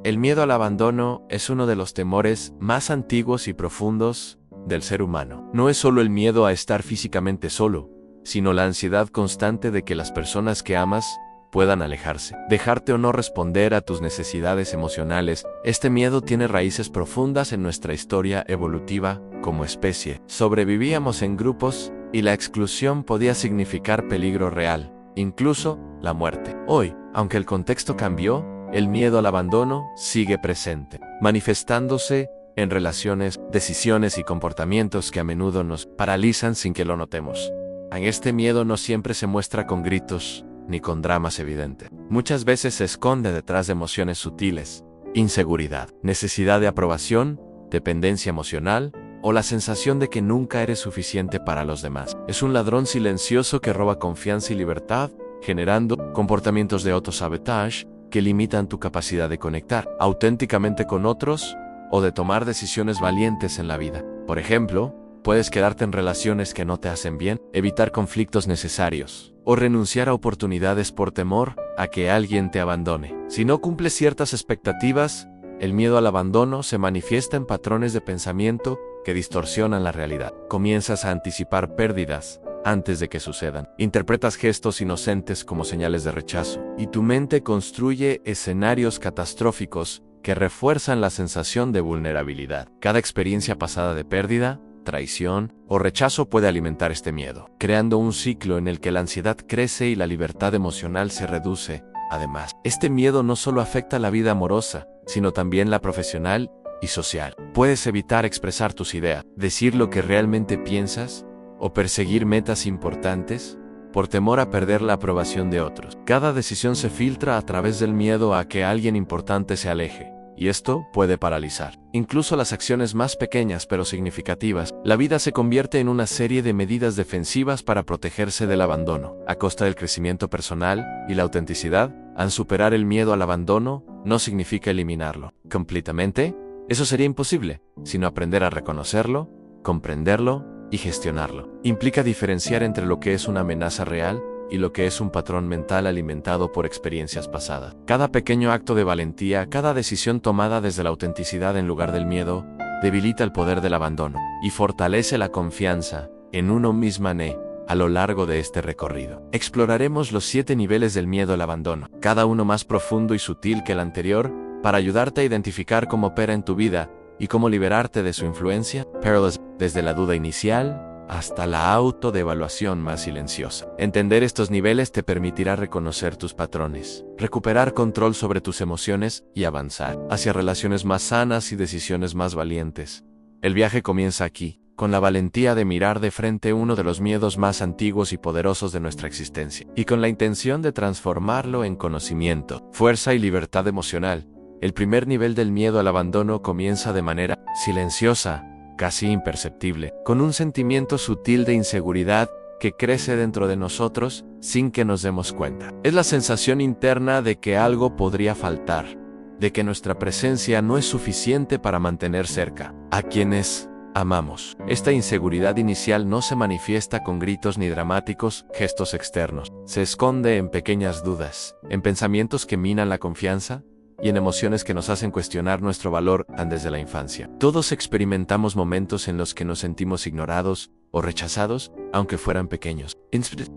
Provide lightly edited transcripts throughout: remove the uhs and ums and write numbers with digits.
El miedo al abandono es uno de los temores más antiguos y profundos del ser humano. No es solo el miedo a estar físicamente solo, sino la ansiedad constante de que las personas que amas puedan alejarse, dejarte o no responder a tus necesidades emocionales. Este miedo tiene raíces profundas en nuestra historia evolutiva como especie. Sobrevivíamos en grupos y la exclusión podía significar peligro real, incluso la muerte. Hoy, aunque el contexto cambió, el miedo al abandono sigue presente, manifestándose en relaciones, decisiones y comportamientos que a menudo nos paralizan sin que lo notemos. Este miedo no siempre se muestra con gritos ni con dramas evidentes. Muchas veces se esconde detrás de emociones sutiles: inseguridad, necesidad de aprobación, dependencia emocional o la sensación de que nunca eres suficiente para los demás. Es un ladrón silencioso que roba confianza y libertad, generando comportamientos de autosabotaje que limitan tu capacidad de conectar auténticamente con otros o de tomar decisiones valientes en la vida. Por ejemplo, puedes quedarte en relaciones que no te hacen bien, evitar conflictos necesarios o renunciar a oportunidades por temor a que alguien te abandone. Si no cumples ciertas expectativas, el miedo al abandono se manifiesta en patrones de pensamiento que distorsionan la realidad. Comienzas a anticipar pérdidas antes de que sucedan. Interpretas gestos inocentes como señales de rechazo, y tu mente construye escenarios catastróficos que refuerzan la sensación de vulnerabilidad. Cada experiencia pasada de pérdida, traición o rechazo puede alimentar este miedo, creando un ciclo en el que la ansiedad crece y la libertad emocional se reduce. Además, este miedo no solo afecta la vida amorosa, sino también la profesional y social. Puedes evitar expresar tus ideas, decir lo que realmente piensas o perseguir metas importantes por temor a perder la aprobación de otros. Cada decisión se filtra a través del miedo a que alguien importante se aleje, y esto puede paralizar incluso las acciones más pequeñas pero significativas. La vida se convierte en una serie de medidas defensivas para protegerse del abandono, a costa del crecimiento personal y la autenticidad. Al superar el miedo al abandono, no significa eliminarlo completamente. Eso sería imposible, sino aprender a reconocerlo, comprenderlo y gestionarlo. Implica diferenciar entre lo que es una amenaza real y lo que es un patrón mental alimentado por experiencias pasadas. Cada pequeño acto de valentía, cada decisión tomada desde la autenticidad en lugar del miedo, debilita el poder del abandono y fortalece la confianza en uno mismo. A lo largo de este recorrido, exploraremos los 7 niveles del miedo al abandono, cada uno más profundo y sutil que el anterior, para ayudarte a identificar cómo opera en tu vida y cómo liberarte de su influencia. Desde la duda inicial hasta la autodevaluación más silenciosa. Entender estos niveles te permitirá reconocer tus patrones, recuperar control sobre tus emociones y avanzar hacia relaciones más sanas y decisiones más valientes. El viaje comienza aquí, con la valentía de mirar de frente uno de los miedos más antiguos y poderosos de nuestra existencia, y con la intención de transformarlo en conocimiento, fuerza y libertad emocional. El primer nivel del miedo al abandono comienza de manera silenciosa, casi imperceptible, con un sentimiento sutil de inseguridad que crece dentro de nosotros sin que nos demos cuenta. Es la sensación interna de que algo podría faltar, de que nuestra presencia no es suficiente para mantener cerca a quienes amamos. Esta inseguridad inicial no se manifiesta con gritos ni dramáticos gestos externos. Se esconde en pequeñas dudas, en pensamientos que minan la confianza y en emociones que nos hacen cuestionar nuestro valor desde la infancia. Todos experimentamos momentos en los que nos sentimos ignorados o rechazados, aunque fueran pequeños.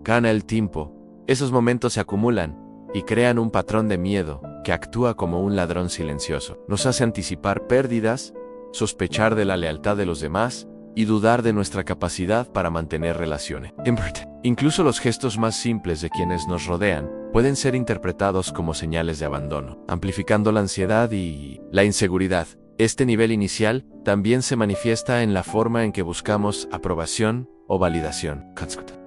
Gana el tiempo. Esos momentos se acumulan y crean un patrón de miedo que actúa como un ladrón silencioso. Nos hace anticipar pérdidas, sospechar de la lealtad de los demás y dudar de nuestra capacidad para mantener relaciones. Incluso los gestos más simples de quienes nos rodean pueden ser interpretados como señales de abandono, amplificando la ansiedad y la inseguridad. Este nivel inicial también se manifiesta en la forma en que buscamos aprobación o validación.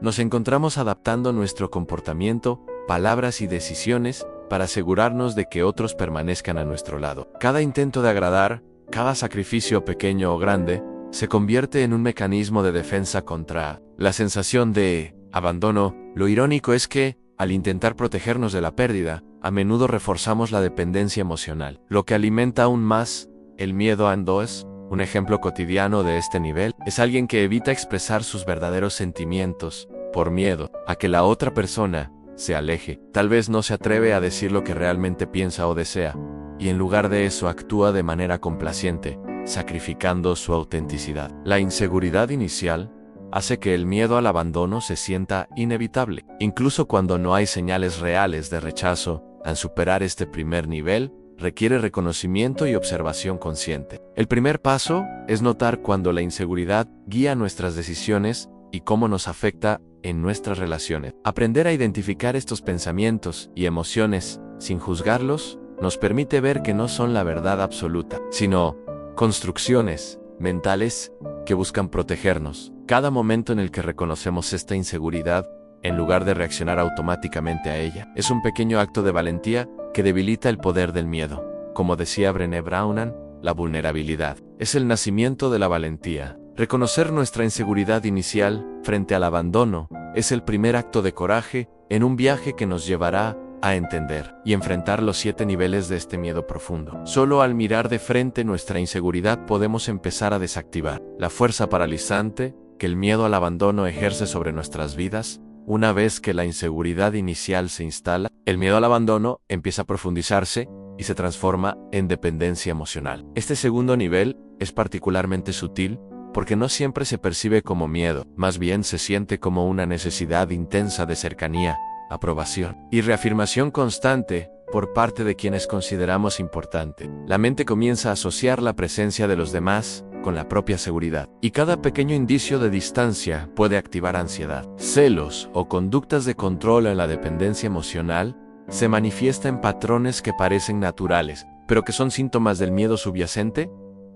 Nos encontramos adaptando nuestro comportamiento, palabras y decisiones para asegurarnos de que otros permanezcan a nuestro lado. Cada intento de agradar, cada sacrificio pequeño o grande, se convierte en un mecanismo de defensa contra la sensación de abandono. Lo irónico es que, al intentar protegernos de la pérdida, a menudo reforzamos la dependencia emocional, lo que alimenta aún más el miedo a endos. Un ejemplo cotidiano de este nivel es alguien que evita expresar sus verdaderos sentimientos por miedo a que la otra persona se aleje. Tal vez no se atreve a decir lo que realmente piensa o desea, y en lugar de eso actúa de manera complaciente, sacrificando su autenticidad. La inseguridad inicial hace que el miedo al abandono se sienta inevitable. Incluso cuando no hay señales reales de rechazo, al superar este primer nivel, requiere reconocimiento y observación consciente. El primer paso es notar cuando la inseguridad guía nuestras decisiones y cómo nos afecta en nuestras relaciones. Aprender a identificar estos pensamientos y emociones sin juzgarlos nos permite ver que no son la verdad absoluta, sino construcciones mentales que buscan protegernos. Cada momento en el que reconocemos esta inseguridad, en lugar de reaccionar automáticamente a ella, es un pequeño acto de valentía que debilita el poder del miedo. Como decía Brené Brown, la vulnerabilidad es el nacimiento de la valentía. Reconocer nuestra inseguridad inicial frente al abandono es el primer acto de coraje en un viaje que nos llevará a entender y enfrentar los 7 niveles de este miedo profundo. Solo al mirar de frente nuestra inseguridad podemos empezar a desactivar la fuerza paralizante que el miedo al abandono ejerce sobre nuestras vidas. Una vez que la inseguridad inicial se instala, el miedo al abandono empieza a profundizarse y se transforma en dependencia emocional. Este segundo nivel es particularmente sutil porque no siempre se percibe como miedo, más bien se siente como una necesidad intensa de cercanía, aprobación y reafirmación constante por parte de quienes consideramos importante. La mente comienza a asociar la presencia de los demás con la propia seguridad, y cada pequeño indicio de distancia puede activar ansiedad. Celos o conductas de control en la dependencia emocional se manifiesta en patrones que parecen naturales, pero que son síntomas del miedo subyacente.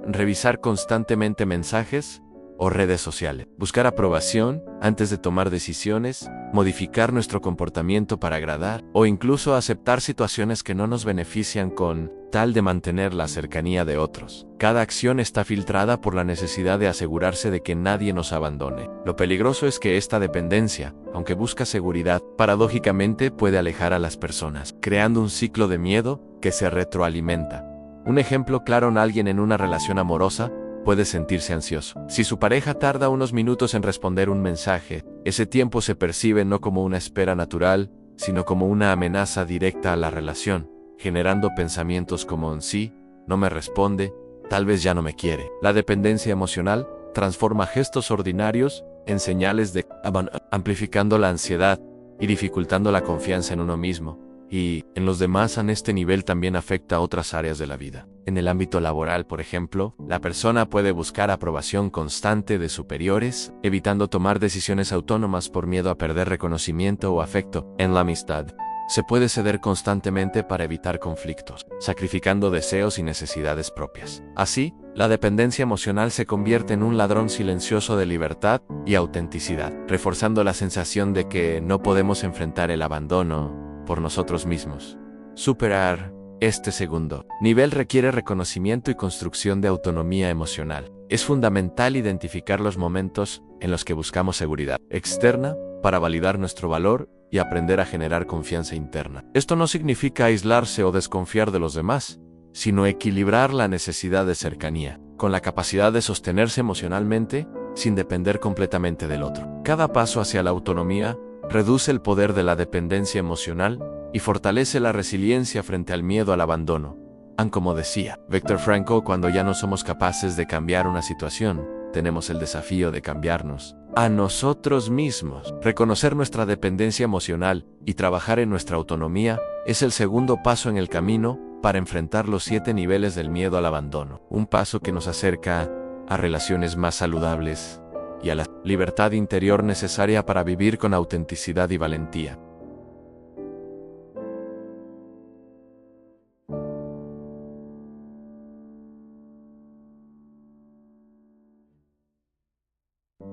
Revisar constantemente mensajes o redes sociales, buscar aprobación antes de tomar decisiones, modificar nuestro comportamiento para agradar o incluso aceptar situaciones que no nos benefician con tal de mantener la cercanía de otros. Cada acción está filtrada por la necesidad de asegurarse de que nadie nos abandone. Lo peligroso es que esta dependencia, aunque busca seguridad, paradójicamente puede alejar a las personas, creando un ciclo de miedo que se retroalimenta. Un ejemplo claro: alguien en una relación amorosa puede sentirse ansioso. Si su pareja tarda unos minutos en responder un mensaje, ese tiempo se percibe no como una espera natural, sino como una amenaza directa a la relación, generando pensamientos como sí, no me responde, tal vez ya no me quiere. La dependencia emocional transforma gestos ordinarios en señales de abandono, amplificando la ansiedad y dificultando la confianza en uno mismo y en los demás. En este nivel también afecta a otras áreas de la vida. En el ámbito laboral, por ejemplo, la persona puede buscar aprobación constante de superiores, evitando tomar decisiones autónomas por miedo a perder reconocimiento o afecto. En la amistad, se puede ceder constantemente para evitar conflictos, sacrificando deseos y necesidades propias. Así, la dependencia emocional se convierte en un ladrón silencioso de libertad y autenticidad, reforzando la sensación de que no podemos enfrentar el abandono por nosotros mismos. Superar este segundo nivel requiere reconocimiento y construcción de autonomía emocional. Es fundamental identificar los momentos en los que buscamos seguridad externa para validar nuestro valor y aprender a generar confianza interna. Esto no significa aislarse o desconfiar de los demás, sino equilibrar la necesidad de cercanía con la capacidad de sostenerse emocionalmente sin depender completamente del otro. Cada paso hacia la autonomía reduce el poder de la dependencia emocional y fortalece la resiliencia frente al miedo al abandono. Como decía Viktor Frankl, cuando ya no somos capaces de cambiar una situación, tenemos el desafío de cambiarnos a nosotros mismos. Reconocer nuestra dependencia emocional y trabajar en nuestra autonomía es el segundo paso en el camino para enfrentar los 7 niveles del miedo al abandono. Un paso que nos acerca a relaciones más saludables y a la libertad interior necesaria para vivir con autenticidad y valentía.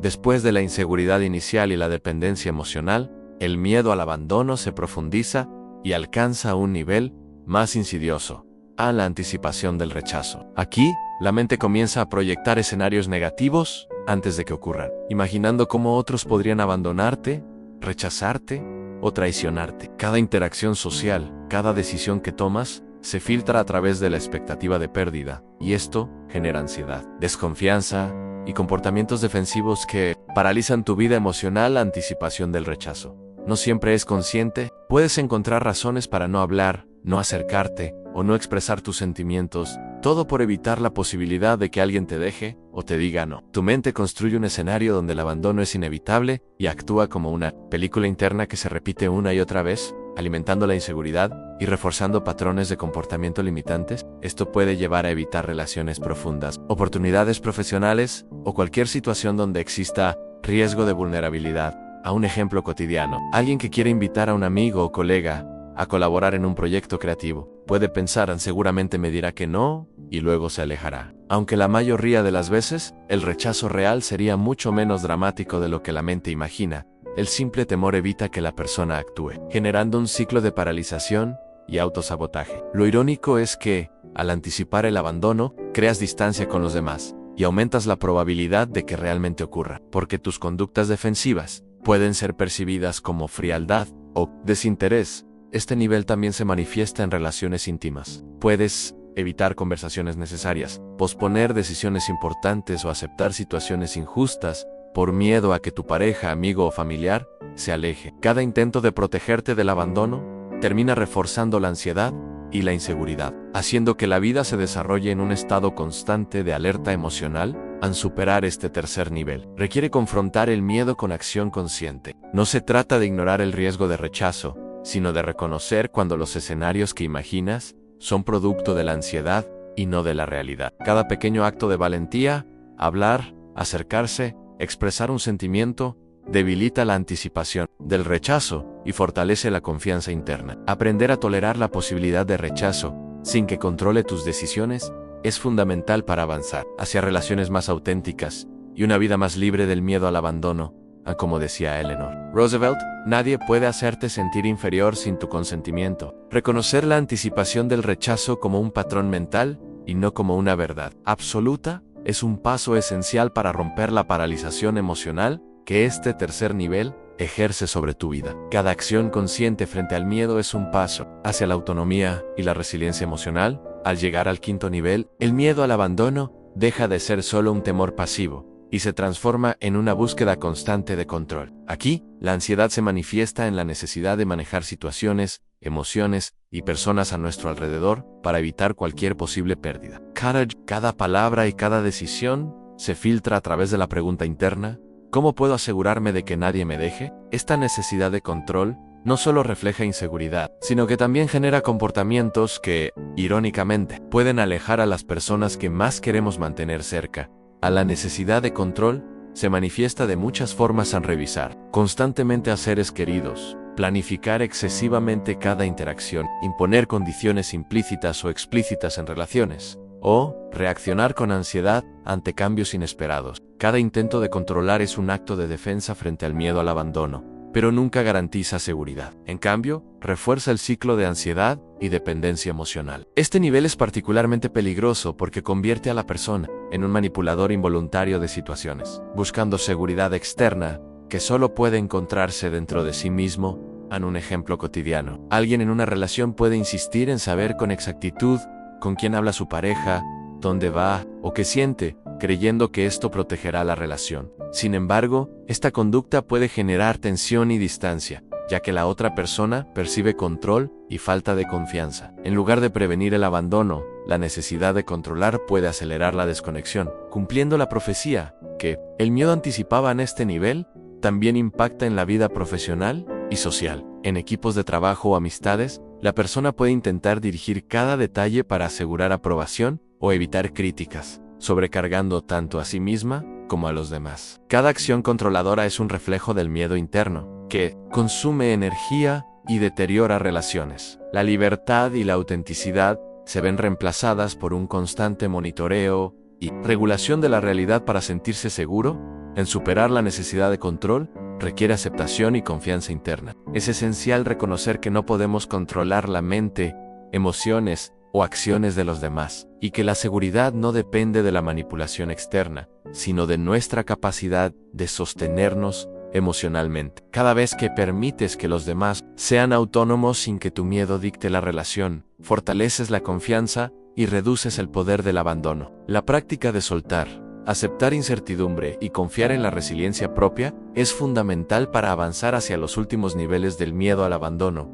Después de la inseguridad inicial y la dependencia emocional, el miedo al abandono se profundiza y alcanza un nivel más insidioso, a la anticipación del rechazo. Aquí, la mente comienza a proyectar escenarios negativos antes de que ocurran, imaginando cómo otros podrían abandonarte, rechazarte o traicionarte. Cada interacción social, cada decisión que tomas, se filtra a través de la expectativa de pérdida, y esto genera ansiedad, desconfianza y comportamientos defensivos que paralizan tu vida emocional a anticipación del rechazo. No siempre es consciente, Puedes encontrar razones para no hablar, no acercarte o no expresar tus sentimientos, todo por evitar la posibilidad de que alguien te deje o te diga no. Tu mente construye un escenario donde el abandono es inevitable y actúa como una película interna que se repite una y otra vez, alimentando la inseguridad y reforzando patrones de comportamiento limitantes. Esto puede llevar a evitar relaciones profundas, oportunidades profesionales o cualquier situación donde exista riesgo de vulnerabilidad. A un ejemplo cotidiano, alguien que quiere invitar a un amigo o colega a colaborar en un proyecto creativo, puede pensar seguramente me dirá que no y luego se alejará. Aunque la mayoría de las veces, el rechazo real sería mucho menos dramático de lo que la mente imagina. El simple temor evita que la persona actúe, generando un ciclo de paralización y autosabotaje. Lo irónico es que, al anticipar el abandono, creas distancia con los demás y aumentas la probabilidad de que realmente ocurra, porque tus conductas defensivas pueden ser percibidas como frialdad o desinterés. Este nivel también se manifiesta en relaciones íntimas. Puedes evitar conversaciones necesarias, posponer decisiones importantes o aceptar situaciones injustas por miedo a que tu pareja, amigo o familiar se aleje. Cada intento de protegerte del abandono termina reforzando la ansiedad y la inseguridad, haciendo que la vida se desarrolle en un estado constante de alerta emocional. Al superar este tercer nivel, requiere confrontar el miedo con acción consciente. No se trata de ignorar el riesgo de rechazo, sino de reconocer cuando los escenarios que imaginas son producto de la ansiedad y no de la realidad. Cada pequeño acto de valentía, hablar, acercarse, expresar un sentimiento, debilita la anticipación del rechazo y fortalece la confianza interna. Aprender a tolerar la posibilidad de rechazo, sin que controle tus decisiones, es fundamental para avanzar hacia relaciones más auténticas y una vida más libre del miedo al abandono. Como decía Eleanor Roosevelt, nadie puede hacerte sentir inferior sin tu consentimiento. Reconocer la anticipación del rechazo como un patrón mental y no como una verdad absoluta es un paso esencial para romper la paralización emocional que este tercer nivel ejerce sobre tu vida. Cada acción consciente frente al miedo es un paso hacia la autonomía y la resiliencia emocional. Al llegar al quinto nivel, el miedo al abandono deja de ser solo un temor pasivo y se transforma en una búsqueda constante de control. Aquí, la ansiedad se manifiesta en la necesidad de manejar situaciones, emociones y personas a nuestro alrededor para evitar cualquier posible pérdida. Cada palabra y cada decisión se filtra a través de la pregunta interna: ¿cómo puedo asegurarme de que nadie me deje? Esta necesidad de control no solo refleja inseguridad, sino que también genera comportamientos que, irónicamente, pueden alejar a las personas que más queremos mantener cerca. A la necesidad de control se manifiesta de muchas formas al revisar constantemente a seres queridos, planificar excesivamente cada interacción, imponer condiciones implícitas o explícitas en relaciones, o reaccionar con ansiedad ante cambios inesperados. Cada intento de controlar es un acto de defensa frente al miedo al abandono, pero nunca garantiza seguridad. En cambio, refuerza el ciclo de ansiedad y dependencia emocional. Este nivel es particularmente peligroso porque convierte a la persona en un manipulador involuntario de situaciones, buscando seguridad externa que solo puede encontrarse dentro de sí mismo. En un ejemplo cotidiano, alguien en una relación puede insistir en saber con exactitud con quién habla su pareja, dónde va o qué siente, creyendo que esto protegerá la relación. Sin embargo, esta conducta puede generar tensión y distancia, ya que la otra persona percibe control y falta de confianza. En lugar de prevenir el abandono, la necesidad de controlar puede acelerar la desconexión, cumpliendo la profecía que el miedo anticipaba en este nivel también impacta en la vida profesional y social. En equipos de trabajo o amistades, la persona puede intentar dirigir cada detalle para asegurar aprobación o evitar críticas, sobrecargando tanto a sí misma como a los demás. Cada acción controladora es un reflejo del miedo interno, que consume energía y deteriora relaciones. La libertad y la autenticidad se ven reemplazadas por un constante monitoreo y regulación de la realidad. Para sentirse seguro, en superar la necesidad de control, requiere aceptación y confianza interna. Es esencial reconocer que no podemos controlar la mente, emociones o acciones de los demás, y que la seguridad no depende de la manipulación externa, sino de nuestra capacidad de sostenernos emocionalmente. Cada vez que permites que los demás sean autónomos sin que tu miedo dicte la relación, fortaleces la confianza y reduces el poder del abandono. La práctica de soltar, aceptar incertidumbre y confiar en la resiliencia propia es fundamental para avanzar hacia los últimos niveles del miedo al abandono,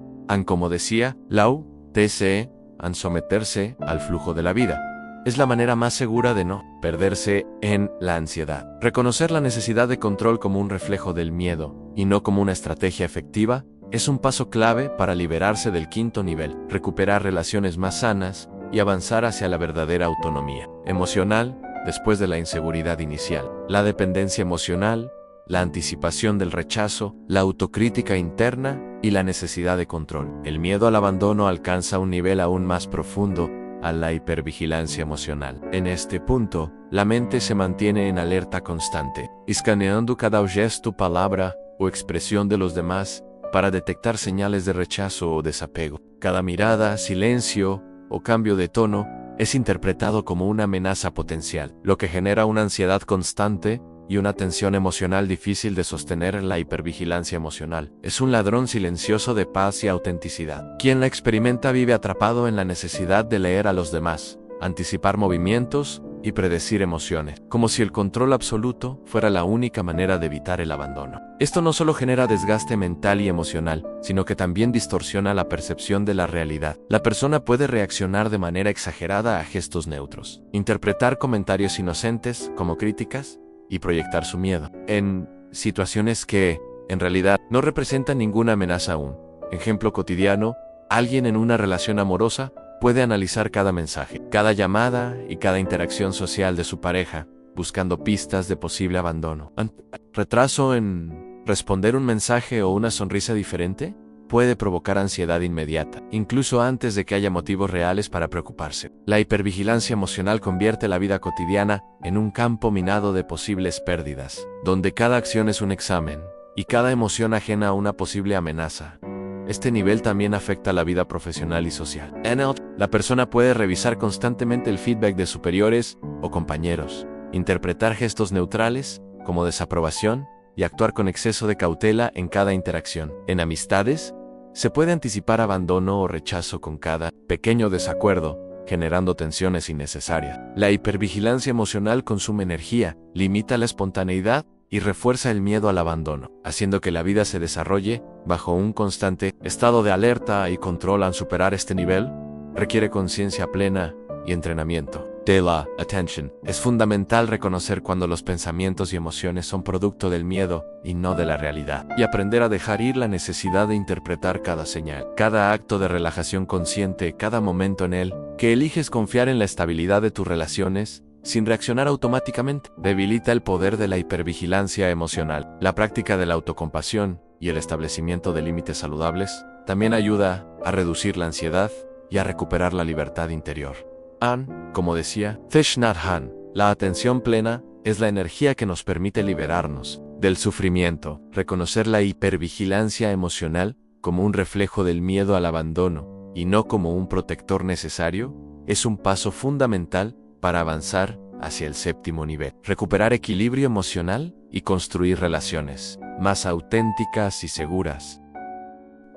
Como decía Lao Tse, someterse al flujo de la vida. Es la manera más segura de no perderse en la ansiedad. Reconocer la necesidad de control como un reflejo del miedo y no como una estrategia efectiva es un paso clave para liberarse del quinto nivel, recuperar relaciones más sanas y avanzar hacia la verdadera autonomía emocional después de la inseguridad inicial. La dependencia emocional, la anticipación del rechazo, la autocrítica interna y la necesidad de control. El miedo al abandono alcanza un nivel aún más profundo a la hipervigilancia emocional. En este punto, la mente se mantiene en alerta constante, escaneando cada gesto, palabra o expresión de los demás para detectar señales de rechazo o desapego. Cada mirada, silencio o cambio de tono es interpretado como una amenaza potencial, lo que genera una ansiedad constante y una tensión emocional difícil de sostener. La hipervigilancia emocional es un ladrón silencioso de paz y autenticidad. Quien la experimenta vive atrapado en la necesidad de leer a los demás, anticipar movimientos y predecir emociones, como si el control absoluto fuera la única manera de evitar el abandono. Esto no solo genera desgaste mental y emocional, sino que también distorsiona la percepción de la realidad. La persona puede reaccionar de manera exagerada a gestos neutros, interpretar comentarios inocentes como críticas y proyectar su miedo en situaciones que, en realidad, no representan ninguna amenaza aún. Ejemplo cotidiano: alguien en una relación amorosa puede analizar cada mensaje, cada llamada y cada interacción social de su pareja, buscando pistas de posible abandono. Retraso en responder un mensaje o una sonrisa diferente puede provocar ansiedad inmediata, incluso antes de que haya motivos reales para preocuparse. La hipervigilancia emocional convierte la vida cotidiana en un campo minado de posibles pérdidas, donde cada acción es un examen y cada emoción ajena a una posible amenaza. Este nivel también afecta la vida profesional y social. La persona puede revisar constantemente el feedback de superiores o compañeros, interpretar gestos neutrales como desaprobación y actuar con exceso de cautela en cada interacción. En amistades, se puede anticipar abandono o rechazo con cada pequeño desacuerdo, generando tensiones innecesarias. La hipervigilancia emocional consume energía, limita la espontaneidad y refuerza el miedo al abandono, haciendo que la vida se desarrolle bajo un constante estado de alerta y control. Al superar este nivel, requiere conciencia plena y entrenamiento de la attention. Es fundamental reconocer cuando los pensamientos y emociones son producto del miedo y no de la realidad, y aprender a dejar ir la necesidad de interpretar cada señal, cada acto de relajación consciente, cada momento en él que eliges confiar en la estabilidad de tus relaciones sin reaccionar automáticamente. Debilita el poder de la hipervigilancia emocional. La práctica de la autocompasión y el establecimiento de límites saludables también ayuda a reducir la ansiedad y a recuperar la libertad interior. Como decía Thich Nhat Hanh, la atención plena es la energía que nos permite liberarnos del sufrimiento. Reconocer la hipervigilancia emocional como un reflejo del miedo al abandono y no como un protector necesario es un paso fundamental para avanzar hacia el séptimo nivel. Recuperar equilibrio emocional y construir relaciones más auténticas y seguras.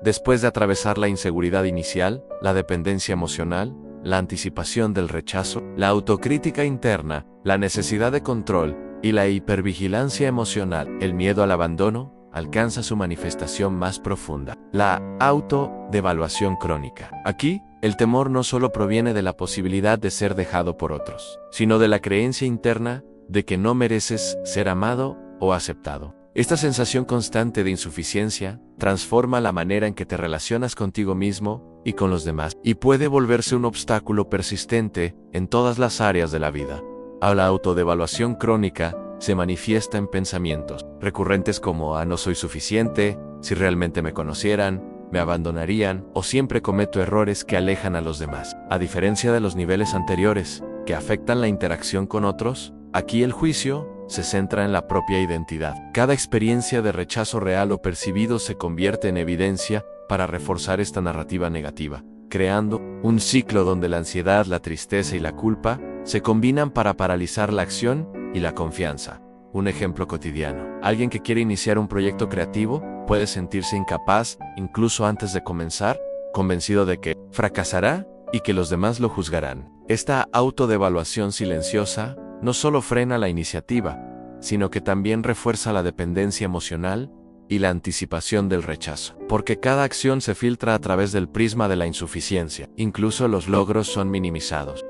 Después de atravesar la inseguridad inicial, la dependencia emocional, la anticipación del rechazo, la autocrítica interna, la necesidad de control y la hipervigilancia emocional, el miedo al abandono alcanza su manifestación más profunda: la autodevaluación crónica. Aquí, el temor no solo proviene de la posibilidad de ser dejado por otros, sino de la creencia interna de que no mereces ser amado o aceptado. Esta sensación constante de insuficiencia transforma la manera en que te relacionas contigo mismo y con los demás, y puede volverse un obstáculo persistente en todas las áreas de la vida. La autodevaluación crónica se manifiesta en pensamientos recurrentes como no soy suficiente, si realmente me conocieran, me abandonarían, o siempre cometo errores que alejan a los demás. A diferencia de los niveles anteriores, que afectan la interacción con otros, aquí el juicio se centra en la propia identidad. Cada experiencia de rechazo real o percibido se convierte en evidencia para reforzar esta narrativa negativa, creando un ciclo donde la ansiedad, la tristeza y la culpa se combinan para paralizar la acción y la confianza. Un ejemplo cotidiano: alguien que quiere iniciar un proyecto creativo puede sentirse incapaz incluso antes de comenzar, convencido de que fracasará y que los demás lo juzgarán. Esta autodevaluación silenciosa no solo frena la iniciativa, sino que también refuerza la dependencia emocional y la anticipación del rechazo. Porque cada acción se filtra a través del prisma de la insuficiencia. Incluso los logros son minimizados.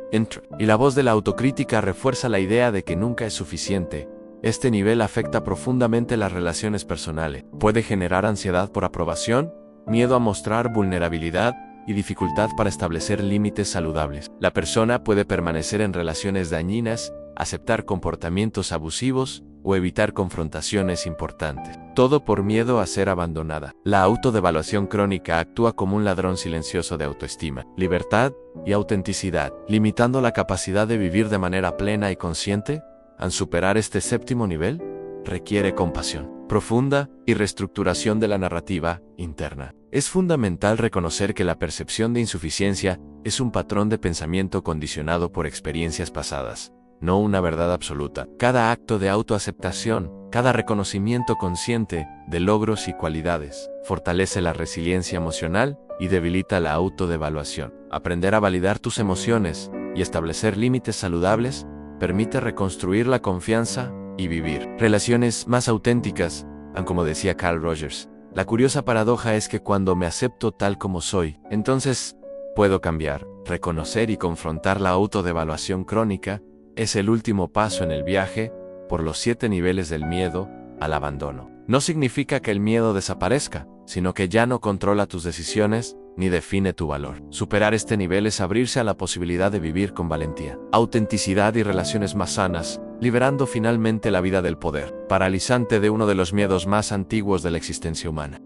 Y la voz de la autocrítica refuerza la idea de que nunca es suficiente. Este nivel afecta profundamente las relaciones personales. Puede generar ansiedad por aprobación, miedo a mostrar vulnerabilidad y dificultad para establecer límites saludables. La persona puede permanecer en relaciones dañinas, aceptar comportamientos abusivos o evitar confrontaciones importantes. Todo por miedo a ser abandonada. La autodevaluación crónica actúa como un ladrón silencioso de autoestima, libertad y autenticidad, limitando la capacidad de vivir de manera plena y consciente. Al superar este séptimo nivel, requiere compasión profunda y reestructuración de la narrativa interna. Es fundamental reconocer que la percepción de insuficiencia es un patrón de pensamiento condicionado por experiencias pasadas, no una verdad absoluta. Cada acto de autoaceptación, cada reconocimiento consciente de logros y cualidades, fortalece la resiliencia emocional y debilita la autodevaluación. Aprender a validar tus emociones y establecer límites saludables permite reconstruir la confianza y vivir relaciones más auténticas. Como decía Carl Rogers, la curiosa paradoja es que cuando me acepto tal como soy, entonces puedo cambiar. Reconocer y confrontar la autodevaluación crónica es el último paso en el viaje por los 7 niveles del miedo al abandono. No significa que el miedo desaparezca, sino que ya no controla tus decisiones ni define tu valor. Superar este nivel es abrirse a la posibilidad de vivir con valentía, autenticidad y relaciones más sanas, liberando finalmente la vida del poder paralizante de uno de los miedos más antiguos de la existencia humana.